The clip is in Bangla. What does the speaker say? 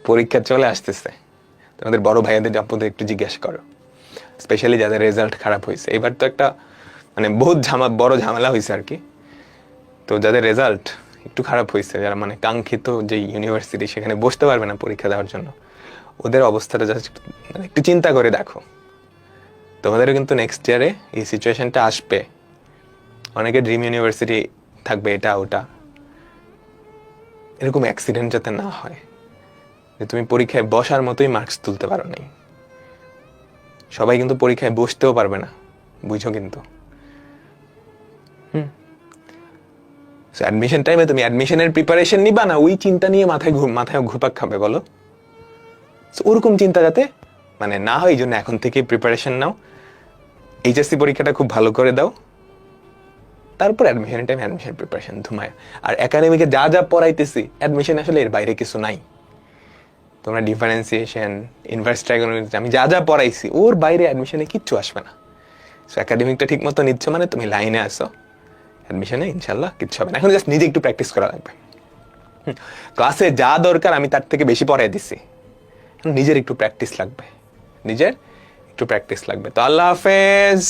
পরীক্ষা চলে আসতেছে, তোমাদের বড় ভাইয়াদের আপুদের একটু জিজ্ঞাসা করো, স্পেশালি যাদের রেজাল্ট খারাপ হয়েছে। এবার তো একটা মানে বহুত বড় ঝামেলা হয়েছে আর কি। তো যাদের রেজাল্ট একটু খারাপ হয়েছে, যারা মানে কাঙ্ক্ষিত যে ইউনিভার্সিটি সেখানে বসতে পারবে না পরীক্ষা দেওয়ার জন্য, ওদের অবস্থাটা জাস্ট মানে একটু চিন্তা করে দেখো। তোমাদেরও কিন্তু নেক্সট ইয়ারে এই সিচুয়েশনটা আসবে। অনেকে ড্রিম ইউনিভার্সিটি থাকবে, এটা ওটা, এরকম অ্যাক্সিডেন্ট যাতে না হয় যে তুমি পরীক্ষায় বসার মতোই মার্কস তুলতে পারো নাই। সবাই কিন্তু পরীক্ষায় বসতেও পারবে না, বুঝো কিন্তু। অ্যাডমিশন টাইমে তুমি অ্যাডমিশনের প্রিপারেশন নিবা না ওই চিন্তা নিয়ে মাথায় ঘুরপাক খাবে বলো? ওরকম চিন্তা যাতে মানে না হয়, এই জন্য এখন থেকে প্রিপারেশন নাও। এইচএসসি পরীক্ষাটা খুব ভালো করে দাও, তারপর অ্যাডমিশনের টাইম অ্যাডমিশন প্রিপারেশন ধুমায়। আর একাডেমিকে যা যা পড়াইতেছি অ্যাডমিশন আসলে এর বাইরে কিছু নাই। তোমরা ডিফারেন্সিয়েশন, ইনভার্স ট্রাইগোনোমেট্রি, আমি যা যা পড়াইছি ওর বাইরে অ্যাডমিশনে কিচ্ছু আসবে না। সো একাডেমিকটা ঠিক মতো নিচ্ছ মানে তুমি লাইনে আসো, অ্যাডমিশনে ইনশাল্লাহ কিচ্ছু হবে না। এখন জাস্ট নিজে একটু প্র্যাকটিস করা লাগবে। ক্লাসে যা দরকার আমি তার থেকে বেশি পড়াই দিছি, নিজের একটু প্র্যাকটিস লাগবে, নিজের একটু প্র্যাকটিস লাগবে। তো আল্লাহ হাফেজ।